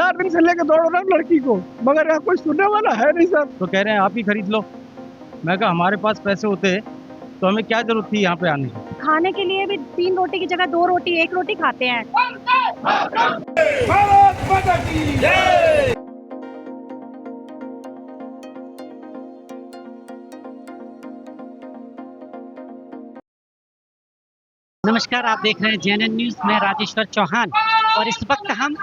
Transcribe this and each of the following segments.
4 दिन से लेके दौड़ रहा हूँ लड़की को, मगर यहाँ कोई सुनने वाला है नहीं सर। तो कह रहे हैं आप ही खरीद लो। मैं कहा हमारे पास पैसे होते तो हमें क्या जरूरत थी यहाँ पे आने की। खाने के लिए भी 3 रोटी की जगह 2 रोटी 1 रोटी खाते हैं। नमस्कार, आप देख रहे हैं जेएनएन न्यूज में राजेश्वर चौहान और इस वक्त हम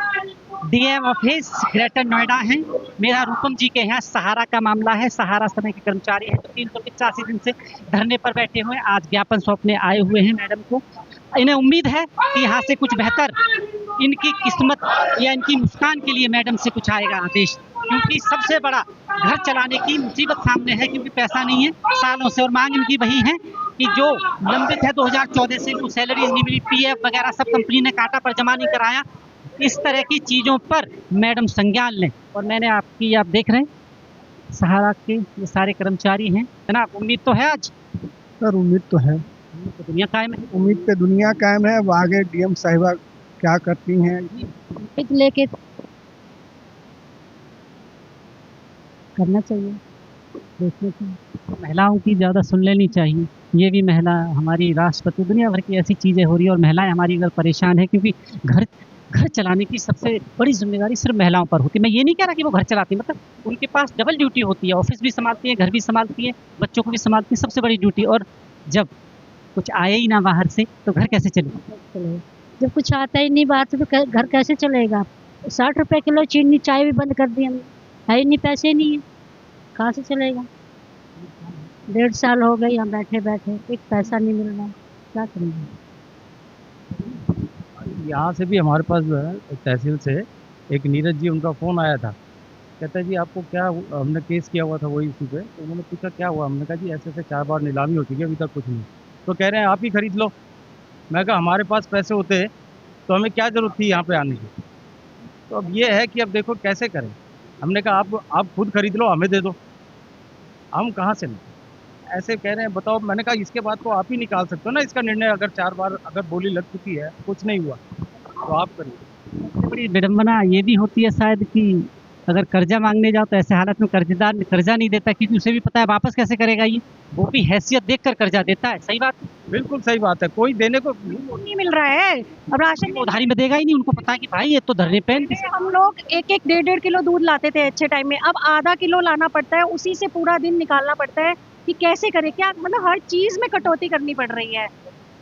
डीएम ऑफिस ग्रेटर नोएडा हैं। मेरा रूपम जी के यहाँ सहारा का मामला है। सहारा समय के कर्मचारी हैं जो 385 दिन से धरने पर बैठे हुए हैं। आज ज्ञापन सौंपने आए हुए हैं मैडम को। इन्हें उम्मीद है कि यहाँ से कुछ बेहतर इनकी किस्मत या इनकी मुस्कान के लिए मैडम से कुछ आएगा आदेश, क्योंकि सबसे बड़ा घर चलाने की मुसीबत सामने है, क्योंकि पैसा नहीं है सालों से। और मांग इनकी वही है कि जो लंबित है 2014 से जो सैलरी नहीं मिली, पीएफ वगैरह सब कंपनी ने काटा पर जमा नहीं कराया, इस तरह की चीज़ों पर मैडम संज्ञान लें। और मैंने आप देख रहे हैं सहारा के ये सारे कर्मचारी हैं ना। उम्मीद तो है आज सर, उम्मीद तो है, तो दुनिया कायम है। उम्मीद पे दुनिया कायम है। अब आगे डीएम साहिबा क्या करती हैं लेके करना चाहिए, देखने चाहिए। महिलाओं की ज़्यादा सुन लेनी चाहिए। ये भी महिला हमारी राष्ट्रपति, दुनिया भर की ऐसी चीज़ें हो रही है और महिलाएं हमारी अगर परेशान है, क्योंकि घर चलाने की सबसे बड़ी जिम्मेदारी सिर्फ महिलाओं पर होती है। मैं ये नहीं कह रहा कि वो घर चलाती, मतलब उनके पास डबल ड्यूटी होती है, ऑफिस भी संभालती है, घर भी संभालती है, बच्चों को भी संभालती है, सबसे बड़ी ड्यूटी। और जब कुछ आए ही ना बाहर से तो घर कैसे चलेगा? जब कुछ आता ही नहीं बाहर से तो घर कैसे चलेगा? 60 रुपए किलो चीनी, चाय भी बंद कर दी हमने, है ही नहीं, पैसे नहीं है, कहाँ से चलेगा? 1.5 साल हो गए हम बैठे बैठे, एक पैसा नहीं मिल रहा, क्या करेंगे? यहाँ से भी हमारे पास जो है तहसील से एक नीरज जी, उनका फ़ोन आया था। कहता है जी आपको क्या, हमने केस किया हुआ था वही इशू पे, तो उन्होंने पूछा क्या हुआ। हमने कहा जी ऐसे 4 बार नीलामी हो चुकी है, अभी तक कुछ नहीं। तो कह रहे हैं आप ही खरीद लो। मैं कहा हमारे पास पैसे होते तो हमें क्या ज़रूरत थी यहाँ पे आने की। तो अब ये है कि अब देखो कैसे करें। हमने कहा आप खुद खरीद लो, हमें दे दो, हम कहाँ से लें। ऐसे कह रहे हैं, बताओ। मैंने कहा इसके बाद तो आप ही निकाल सकते हो ना इसका निर्णय। अगर 4 बार अगर बोली लग चुकी है, कुछ नहीं हुआ, तो आप करिए। सबसे बड़ी विडम्बना ये भी होती है शायद कि अगर कर्जा मांगने जाओ तो ऐसे हालत में कर्जदार कर्जा नहीं देता, क्योंकि उसे भी पता है वापस कैसे करेगा ये। वो भी हैसियत देखकर कर्जा देता है। सही बात, बिल्कुल सही बात है। कोई देने को नहीं मिल रहा है, अब राशन वो उधारी में देगा ही नहीं। उनको पता है कि भाई ये तो धरने पे हम लोग 1-1 1.5 किलो दूध लाते थे अच्छे टाइम में, अब आधा किलो लाना पड़ता है, उसी से पूरा दिन निकालना पड़ता है कि कैसे करें क्या। मतलब हर चीज में कटौती करनी पड़ रही है।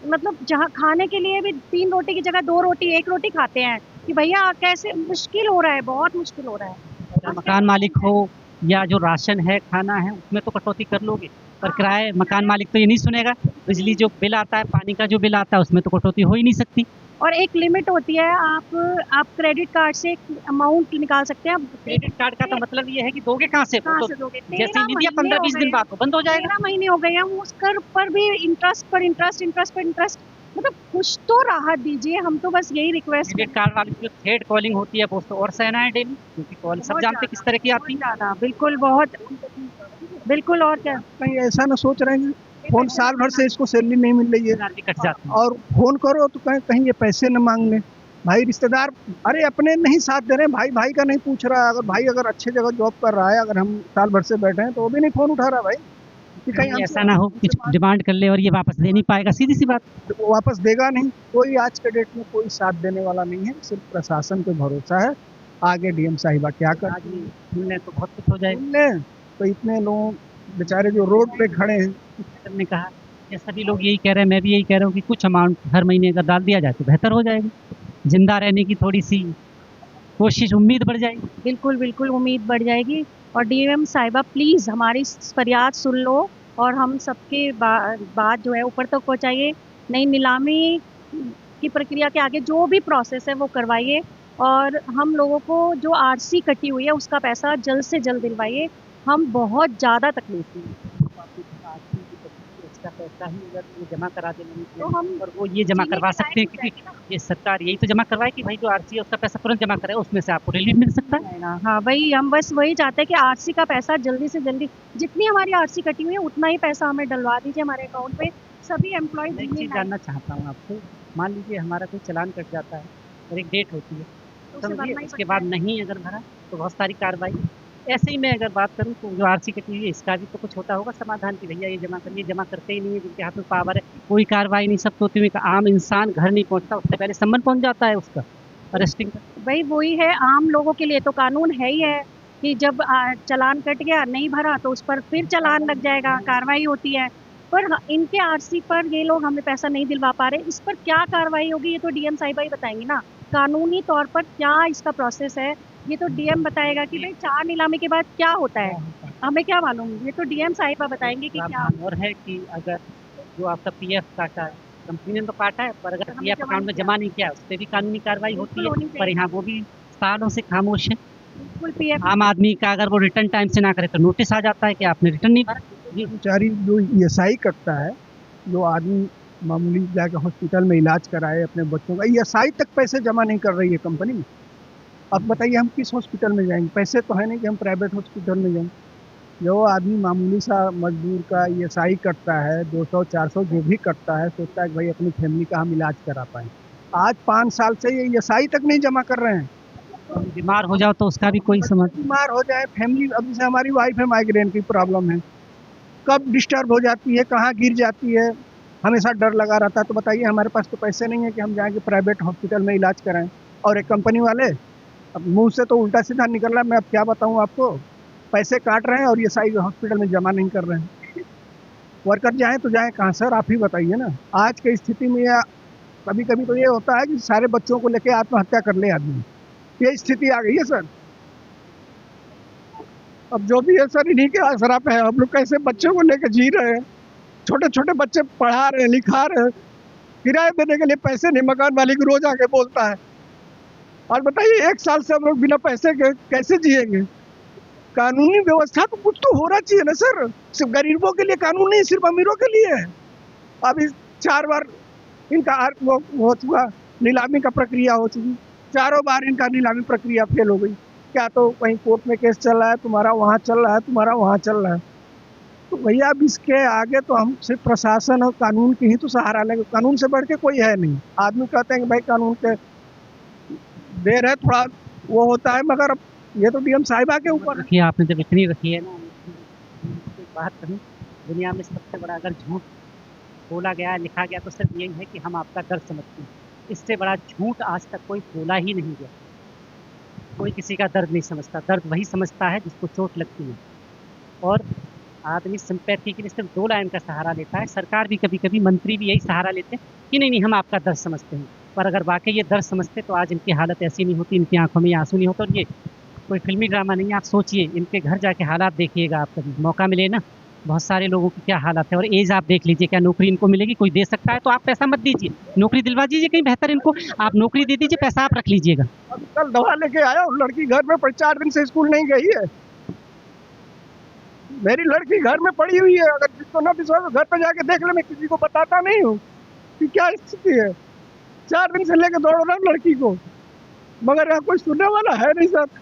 मतलब जहाँ खाने के लिए भी 3 रोटी की जगह 2 रोटी 1 रोटी खाते हैं कि भैया कैसे, मुश्किल हो रहा है, बहुत मुश्किल हो रहा है। मकान मालिक हो या जो राशन है खाना है उसमें तो कटौती कर लोगे, पर किराए मकान मालिक तो ये नहीं सुनेगा। बिजली जो बिल आता है, पानी का जो बिल आता है, उसमें तो कटौती हो ही नहीं सकती। और एक लिमिट होती है, आप क्रेडिट कार्ड से अमाउंट निकाल सकते हैं। क्रेडिट कार्ड का तो मतलब ये है कि दोगे कहाँ से? कहाँ तो से दोगे? जैसे ही नहीं दिया 15-20 दिन बाद तो बंद हो जाएगा। 13 महीने हो गए हैं, उस कर पर भी इंटरेस्ट पर इंटरेस्ट, इंटरेस्ट पर इंटरेस्ट। मतलब कुछ तो राहत दीजिए, हम तो बस यही रिक्वेस्ट। क्रेडिट कार्ड वाली जो थ्रेड कॉलिंग होती है वो तो और सहना है डेली, क्योंकि कॉल सब जानते किस तरह की आती है। बिल्कुल, बहुत बिल्कुल। और क्या, कहीं ऐसा ना सोच रहे हैं कि फोन साल भर से इसको सैलरी नहीं मिल रही है भी कट जाती है। और फोन करो तो कहीं ये पैसे न मांग लें। भाई रिश्तेदार, अरे अपने नहीं साथ दे रहे हैं, भाई भाई का नहीं पूछ रहा। अगर भाई अगर अच्छे जगह जॉब कर रहा है, अगर हम साल भर से बैठे हैं तो वो भी नहीं फोन उठा रहा भाई कि कहीं ऐसा ना हो कुछ डिमांड कर ले और ये वापस दे नहीं पाएगा। सीधी सी बात, वो वापस देगा नहीं। कोई आज के डेट में कोई साथ देने वाला नहीं है, सिर्फ प्रशासन पे भरोसा है। आगे डीएम साहिबा क्या कर तो बहुत कुछ हो जाएगा। तो इतने लोग बेचारे जो रोड पे खड़े हैं, ने कहा कि सभी लोग यही कह रहे हैं, मैं भी यही कह रहा हूँ कि कुछ अमाउंट हर महीने अगर डाल दिया जाए तो बेहतर हो जाएगा। जिंदा रहने की थोड़ी सी कोशिश, उम्मीद बढ़ जाएगी। बिल्कुल बिल्कुल, उम्मीद बढ़ जाएगी। और डीएम साहिबा प्लीज़ हमारी फरियाद सुन लो और हम सबके बात जो है ऊपर तक पहुँचाइए। नई नीलामी की प्रक्रिया के आगे जो भी प्रोसेस है वो करवाइए, और हम लोगों को जो आरसी कटी हुई है उसका पैसा जल्द से जल्द दिलवाइए। हम बहुत ज़्यादा तकलीफ में हैं। इसका पैसा ही अगर ये जमा करा देंगे तो हम और वो ये जमा करवा सकते हैं, क्योंकि ये सरकार यही तो जमा करवाए कि भाई जो आरसी है उसका पैसा तुरंत जमा करे, उसमें से आपको रिलीफ मिल सकता है ना। हाँ वही, हम बस वही चाहते हैं कि आरसी का पैसा जल्दी से जल्दी, जितनी हमारी आरसी कटी हुई है उतना ही पैसा हमें डलवा दीजिए हमारे अकाउंट पे। सभी एम्प्लॉयज एक चीज़ जानना चाहता हूँ आपसे, मान लीजिए हमारा कोई चालान कट जाता है और एक डेट होती है तो उसे समझिए, भरना ही उसके पड़ता बाद है। नहीं अगर भरा तो बहुत सारी कार्रवाई। ऐसे ही मैं अगर बात करूँ तो जो आरसी कटी हुई है इसका भी तो कुछ होता होगा समाधान कि भैया ये जमा करिए, जमा करते ही नहीं है, जिनके हाथ में पावर है कोई कार्रवाई नहीं। सब तो होती हुई एक आम इंसान घर नहीं पहुंचता, उससे पहले सम्मन पहुंच जाता है उसका अरेस्टिंग का। भाई वही है, आम लोगों के लिए तो कानून है ही है कि जब चालान कट गया नहीं भरा तो उस पर फिर चालान लग जाएगा, कार्रवाई होती है। पर इनके आरसी पर ये लोग हमें पैसा नहीं दिलवा पा रहे, इस पर क्या कार्रवाई होगी ये तो डीएम साहिबा ही बताएंगी ना। कानूनी तौर पर क्या इसका प्रोसेस है ये तो डीएम बताएगा कि भाई 4 नीलामी के बाद क्या होता है, हमें क्या मालूम, ये तो डीएम साहिबा बताएंगे कि क्या। प्रावधान और है कि अगर जो आपका पीएफ काटा है, कंपनी ने तो काटा है, पर अगर हमें पीएफ जमा अकाउंट नहीं में किया। जमा नहीं किया उस पर भी कानूनी कार्रवाई होती बिल्कुल होनी है। पर चाहिए। यहाँ वो भी सालों से खामोश है। बिल्कुल पीएफ आम आदमी का अगर वो रिटर्न टाइम से ना करे तो नोटिस आ जाता है कि आपने रिटर्न नहीं भरा। जी कर्मचारी जो ईएसआई करता है, जो आदमी मामूली जाके हॉस्पिटल में इलाज कराए अपने बच्चों का, ईएसआई तक पैसे जमा नहीं कर रही है कंपनी। अब बताइए हम किस हॉस्पिटल में जाएंगे? पैसे तो है नहीं कि हम प्राइवेट हॉस्पिटल में जाएं। जो आदमी मामूली सा मजदूर का ईएसआई करता है, 200-400 जो भी करता है, सोचता है कि भाई अपनी फैमिली का हम इलाज करा पाए, आज 5 साल से ये ईएसआई तक नहीं जमा कर रहे हैं। बीमार हो जाओ तो उसका भी कोई समझ। बीमार हो जाए फैमिली, अब जैसे हमारी वाइफ है, माइग्रेन की प्रॉब्लम है, कब डिस्टर्ब हो जाती है, कहाँ गिर जाती है, हमेशा डर लगा रहता है। तो बताइए हमारे पास तो पैसे नहीं है कि हम जाएंगे प्राइवेट हॉस्पिटल में इलाज कराएं। और एक कंपनी वाले अब मुंह से तो उल्टा सीधा निकल रहा है, मैं अब क्या बताऊं आपको, पैसे काट रहे हैं और ये सारी हॉस्पिटल में जमा नहीं कर रहे हैं। वर्कर जाएं तो जाएं कहाँ सर, आप ही बताइए ना। आज की स्थिति में या कभी कभी तो ये होता है कि सारे बच्चों को लेके आत्महत्या कर ले आदमी, ये स्थिति आ गई है सर। अब जो भी है सर इन्हीं के आसरा पे है, हम लोग कैसे बच्चों को लेकर जी रहे हैं। छोटे छोटे बच्चे पढ़ा रहे हैं, लिखा रहे हैं, किराए देने के लिए पैसे नहीं, मकान मालिक रोज आके बोलता है। और बताइए 1 साल से हम लोग बिना पैसे के कैसे जिएंगे? कानूनी व्यवस्था तो कुछ तो होना चाहिए ना सर। सिर्फ गरीबों के लिए कानून नहीं, सिर्फ अमीरों के लिए है। अभी 4 बार इनका वो हो चुका, नीलामी का प्रक्रिया हो चुकी, चारों बार इनका नीलामी प्रक्रिया फेल हो गई। क्या तो कहीं कोर्ट में केस चल रहा है, तुम्हारा वहाँ चल रहा है, तुम्हारा वहाँ चल रहा है। तो भैया अब इसके आगे तो हम सिर्फ प्रशासन और कानून की ही तो सहारा लेंगे, कानून से बढ़ के कोई है नहीं। आदमी कहते हैं कि भाई कानून के देर है, थोड़ा वो होता है, मगर अब ये तो डीएम साहिबा के ऊपर है। रखिए आपने जब इतनी रखी है ना, एक बात करूँ, दुनिया में सबसे बड़ा अगर झूठ बोला गया लिखा गया तो सिर्फ यही है कि हम आपका दर्द समझते हैं। इससे बड़ा झूठ आज तक कोई बोला ही नहीं गया। कोई किसी का दर्द नहीं समझता, दर्द वही समझता है जिसको चोट लगती है। और आदमी सिंपैथी के लिए सिर्फ 2 लाइन का सहारा लेता है। सरकार भी कभी कभी, मंत्री भी यही सहारा लेते हैं कि नहीं नहीं हम आपका दर्द समझते हैं। पर अगर वाकई ये दर्द समझते तो आज इनकी हालत ऐसी नहीं होती, इनकी आंखों में ये आंसू नहीं होता। और ये कोई फिल्मी ड्रामा नहीं है, आप सोचिए, इनके घर जाके हालात देखिएगा। आप कभी मौका मिले ना, बहुत सारे लोगों की क्या हालत है। और एज आप देख लीजिए, क्या नौकरी इनको मिलेगी? कोई दे सकता है तो आप पैसा मत दीजिए, नौकरी दिलवा दीजिए कहीं बेहतर इनको, आप नौकरी दे दीजिए, पैसा आप रख लीजिएगा। अब कल दवा लेके आया और लड़की घर में 4 दिन से स्कूल नहीं गई है। मेरी लड़की घर में पड़ी हुई है, अगर जिसको ना विश्वास हो घर पे जाके देख ले, मैं किसी को बताता नहीं हूँ कि क्या स्थिति है। 4 दिन से लेके दौड़ रहा हूँ लड़की को, मगर यहाँ कोई सुनने वाला है नहीं सर।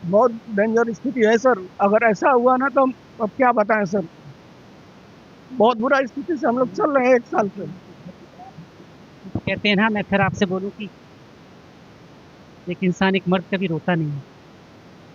बहुत डेंजर स्थिति है सर। अगर ऐसा हुआ ना तो हम अब क्या बताएं सर, बहुत बुरा स्थिति से हम लोग चल रहे हैं 1 साल से। कहते हैं ना, मैं फिर आपसे बोलूं कि एक इंसान, एक मर्द कभी रोता नहीं है,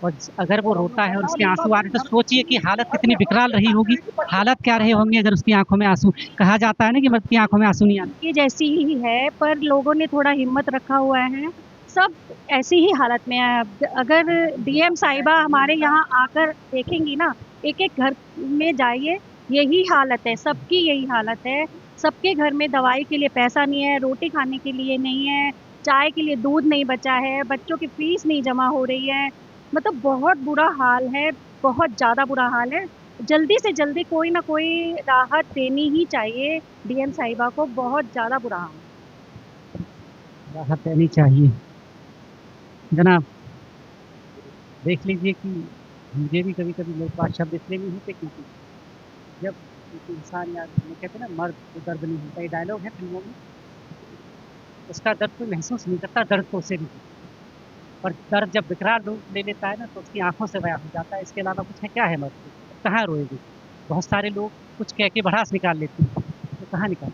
और अगर वो रोता है और उसके आंसू आ रहे तो सोचिए कि हालत कितनी विकराल रही होगी, हालत क्या रहे होंगे अगर उसकी आंखों में आंसू। कहा जाता है ना कि मर्द की आंखों में आंसू नहीं आते। ये जैसी ही है, पर लोगों ने थोड़ा हिम्मत रखा हुआ है, सब ऐसी ही हालत में है। अब अगर डीएम साहिबा हमारे यहाँ आकर देखेंगी ना, एक एक घर में जाइए, यही हालत है, सबकी यही हालत है। सबके घर में दवाई के लिए पैसा नहीं है, रोटी खाने के लिए नहीं है, चाय के लिए दूध नहीं बचा है, बच्चों की फीस नहीं जमा हो रही है। मतलब बहुत बुरा हाल है, बहुत ज़्यादा बुरा हाल है। जल्दी से जल्दी कोई ना कोई राहत देनी ही चाहिए डीएम साहिबा को, बहुत ज़्यादा बुरा हाल है। राहत देनी चाहिए जनाब। देख लीजिए कि मुझे भी कभी कभी मेरे पास शब्द इसलिए नहीं होते क्योंकि जब एक इंसान, या कहते हैं ना मर्द को दर्द नहीं होता, ये डायलॉग है फिल्मों में, उसका दर्द कोई महसूस नहीं करता, दर्द तो उसे भी। और दर्द जब विकराल रूप ले लेता है ना तो उसकी आंखों से बयां हो जाता है। इसके अलावा कुछ है क्या है मर्द को, कहाँ रोएगी? बहुत सारे लोग कुछ कह के भड़ास निकाल लेते हैं, तो कहाँ निकाल?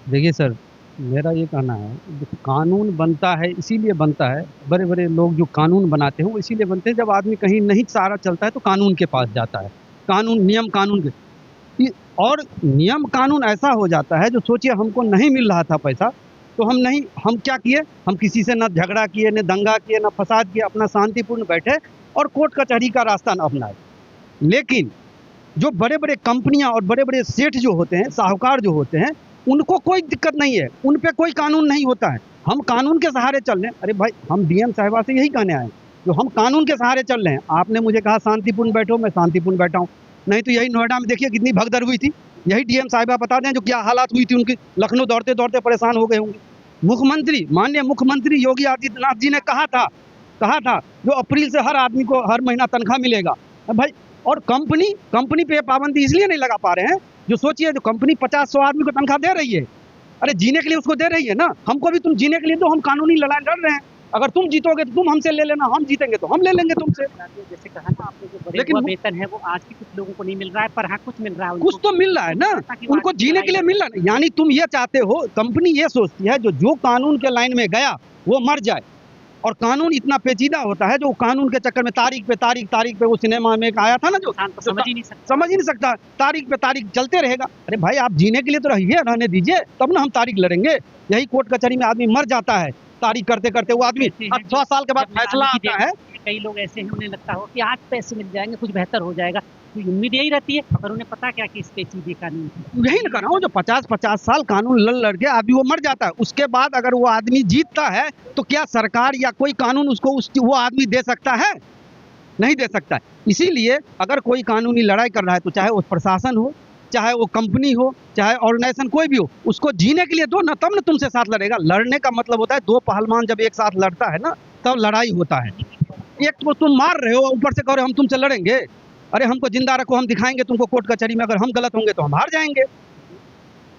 देखिए सर, मेरा ये कहना है, जो कानून बनता है इसीलिए बनता है, बड़े बड़े लोग जो कानून बनाते हैं वो इसीलिए बनते हैं, जब आदमी कहीं नहीं सारा चलता है तो कानून के पास जाता है, कानून नियम कानून के और नियम कानून ऐसा हो जाता है, जो सोचिए हमको नहीं मिल रहा था पैसा, तो हम क्या किए, हम किसी से ना झगड़ा किए, न दंगा किए, ना फसाद किए, अपना शांतिपूर्ण बैठे और कोर्ट कचहरी का रास्ता न अपनाए। लेकिन जो बड़े बड़े कंपनियां और बड़े बड़े सेठ जो होते हैं, साहूकार जो होते हैं, उनको कोई दिक्कत नहीं है, उन पे कोई कानून नहीं होता है, हम कानून के सहारे चल रहे हैं। अरे भाई, हम डीएम साहिबा से यही कहने आए, जो हम कानून के सहारे चल रहे हैं। आपने मुझे कहा शांतिपूर्ण बैठो, मैं शांतिपूर्ण बैठा हूँ, नहीं तो यही नोएडा में देखिए कितनी भगदड़ हुई थी, यही डीएम साहिबा बता दें जो क्या हालात हुई थी उनकी, लखनऊ दौड़ते दौड़ते परेशान हो गए होंगे। मुख्यमंत्री, माननीय मुख्यमंत्री योगी आदित्यनाथ जी ने कहा था जो अप्रैल से हर आदमी को हर महीना तनख्वाह मिलेगा। भाई, और कंपनी पे पाबंदी इसलिए नहीं लगा पा रहे हैं, जो सोचिए जो कंपनी 50-100 आदमी को तनख्वाह दे रही है, अरे जीने के लिए उसको दे रही है ना, हमको भी तुम जीने के लिए दो, हम कानूनी लड़ाई लड़ रहे हैं। अगर तुम जीतोगे तो तुम हमसे ले लेना, हम जीतेंगे तो हम ले लेंगे तुमसे। जैसे कहा ना आपने, जो बढ़े लेकिन हुआ वेतन है वो आज भी कुछ लोगों को नहीं मिल रहा है, पर हाँ कुछ मिल रहा है, कुछ तो मिल रहा है ना, उनको जीने के लिए मिल रहा है। यानी तुम ये चाहते हो, कंपनी ये सोचती है जो कानून के लाइन में गया वो मर जाए, और कानून इतना पेचीदा होता है, जो कानून के चक्कर में तारीख पे वो सिनेमा में एक आया था ना, जो समझ ही नहीं सकता, तारीख पे तारीख चलते रहेगा। अरे भाई, आप जीने के लिए तो रहिए, रहने दीजिए, तब ना हम तारीख लड़ेंगे। यही कोर्ट कचहरी में आदमी मर जाता है, तारीख करते करते वो आदमी 100 साल के बाद फैसला आता है। कई लोग ऐसे हैं, उन्हें लगता हो कि आज पैसे मिल जाएंगे, कुछ बेहतर हो जाएगा, तो उम्मीद यही रहती है, पर उन्हें पता क्या कि इस पेचीदे कानून, यही ना कर रहा हूँ, जो 50-50 साल कानून लड़ के आदमी वो मर जाता है, उसके बाद अगर वो आदमी जीतता है तो क्या सरकार या कोई कानून उसको वो आदमी दे सकता है? नहीं दे सकता है। इसीलिए अगर कोई कानूनी लड़ाई कर रहा है, तो चाहे वो प्रशासन हो, चाहे वो कंपनी हो, चाहे ऑर्गेनाइजेशन कोई भी हो, उसको जीने के लिए दो ना, तब ना तुमसे साथ लड़ेगा। लड़ने का मतलब होता है दो पहलवान जब एक साथ लड़ता है ना, तब लड़ाई होता है। एक तो तुम मार रहे हो, ऊपर से कह रहे हो हम तुमसे लड़ेंगे, अरे हमको जिंदा रखो, हम दिखाएंगे तुमको कोर्ट कचहरी में, अगर हम गलत होंगे तो हम हार जाएंगे,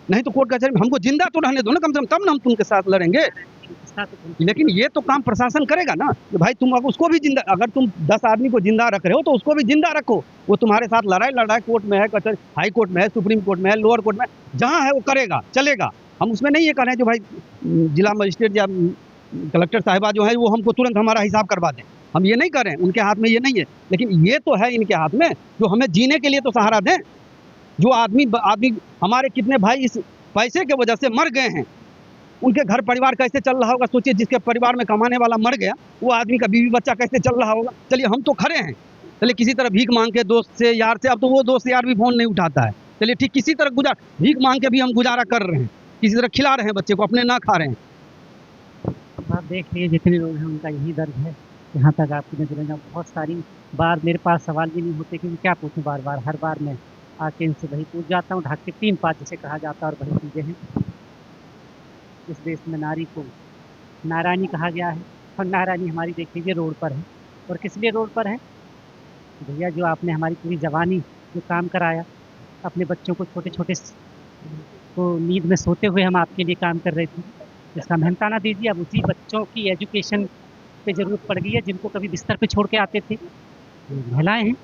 नहीं तो कोर्ट कचहरी में हमको जिंदा तो रहने दो ना कम से कम, तब ना हम तुमके साथ लड़ेंगे। लेकिन ये तो काम प्रशासन करेगा ना, कि भाई तुम उसको भी जिंदा, अगर तुम 10 आदमी को जिंदा रख रहे हो तो उसको भी जिंदा रखो, वो तुम्हारे साथ लड़ाई लड़ाई कोर्ट में है, कचहरी हाई कोर्ट में है, सुप्रीम कोर्ट में है, लोअर कोर्ट में, जहाँ है वो करेगा, चलेगा। हम उसमें नहीं ये कह रहे हैं जो भाई जिला मजिस्ट्रेट या कलेक्टर साहिबा जो है वो हमको तुरंत हमारा हिसाब करवा दें, हम ये नहीं कर रहे हैं, उनके हाथ में ये नहीं है। लेकिन ये तो है इनके हाथ में, जो हमें जीने के लिए तो सहारा दें। जो आदमी हमारे कितने भाई इस पैसे के वजह से मर गए हैं, उनके घर परिवार कैसे चल रहा होगा, सोचिए। जिसके परिवार में कमाने वाला मर गया, वो आदमी का बीवी बच्चा कैसे चल रहा होगा। चलिए हम तो खड़े हैं, चलिए किसी तरह भीख मांग के दोस्त से यार से, अब तो वो दोस्त यार भी फोन नहीं उठाता है, चलिए ठीक, किसी तरह भीख मांग के भी हम गुजारा कर रहे हैं, किसी तरह खिला रहे हैं बच्चे को, अपने ना खा रहे हैं। आप देख लीजिए जितने लोग हैं उनका यही दर्द है। यहाँ तक आपकी नजर में बहुत सारी बार मेरे पास सवाल भी नहीं होते, क्योंकि क्या पूछूं बार बार, हर बार मैं आके इनसे वही पूछ जाता हूँ, ढाक के 3 पाँच जिसे कहा जाता है, और वही चीज़ें हैं। इस देश में नारी को नारायणी कहा गया है, और नारायणी हमारी देख लीजिए रोड पर है। और किस लिए रोड पर है? भैया, जो आपने हमारी पूरी जवानी जो काम कराया, अपने बच्चों को छोटे छोटे को नींद में सोते हुए हम आपके लिए काम कर रहे थे, इसका मेहनताना दीजिए। अब उसी बच्चों की एजुकेशन पे ज़रूरत पड़ गई है, जिनको कभी बिस्तर पे छोड़ के आते थे, महिलाएं हैं।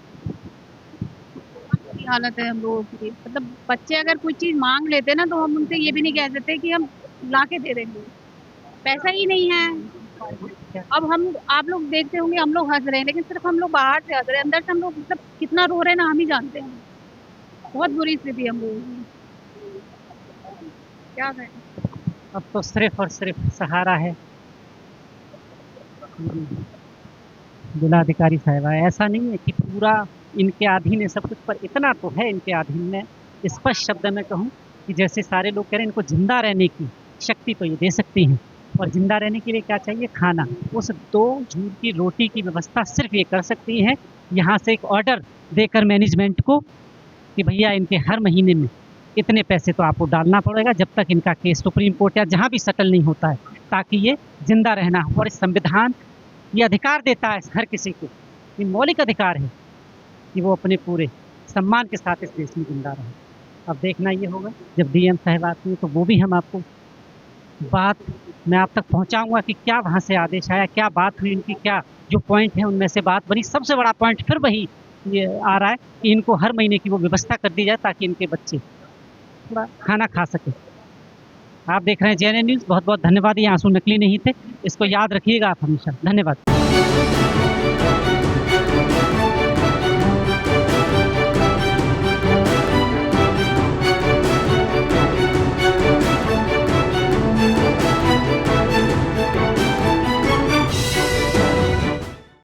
हालत है हम लोगों की, मतलब बच्चे अगर कोई चीज़ मांग लेते ना, तो हम उनसे ये भी नहीं कह सकते कि हम ला के दे देंगे, पैसा ही नहीं है। अब आप लोग देखते होंगे, हम लोग हंस रहे हैं, लेकिन सिर्फ हम लोग बाहर से हंस रहे हैं, अंदर से हम लोग मतलब कितना रो रहे हैं ना, हम ही जानते हैं। बहुत बुरी स्थिति हम लोगों की, क्या करें। अब तो सिर्फ और सिर्फ सहारा है जिलाधिकारी साहिबा। ऐसा नहीं है कि पूरा इनके अधीन है सब कुछ, पर इतना तो है इनके अधीन में, स्पष्ट शब्द में कहूँ कि जैसे सारे लोग कह रहे हैं, इनको जिंदा रहने की शक्ति तो ये दे सकती हैं, और जिंदा रहने के लिए क्या चाहिए? खाना। उस 2 झूठ की रोटी की व्यवस्था सिर्फ ये कर सकती है, यहाँ से एक ऑर्डर देकर मैनेजमेंट को कि भैया इनके हर महीने में इतने पैसे तो आपको डालना पड़ेगा, जब तक इनका केस सुप्रीम कोर्ट या जहाँ भी सेटल नहीं होता है, ताकि ये जिंदा रहना हो। और इस संविधान ये अधिकार देता है हर किसी को, ये मौलिक अधिकार है कि वो अपने पूरे सम्मान के साथ इस देश में जिंदा रहे। अब देखना ये होगा जब डीएम साहब आती हैं, तो वो भी हम आपको बात मैं आप तक पहुंचाऊंगा कि क्या वहाँ से आदेश आया, क्या बात हुई, उनकी क्या जो पॉइंट है उनमें से बात बनी। सबसे बड़ा पॉइंट फिर वही ये आ रहा है कि इनको हर महीने की वो व्यवस्था कर दी जाए ताकि इनके बच्चे थोड़ा खाना खा सके। आप देख रहे हैं JNN न्यूज़। बहुत बहुत धन्यवाद। ये आंसू नकली नहीं थे, इसको याद रखिएगा आप हमेशा। धन्यवाद।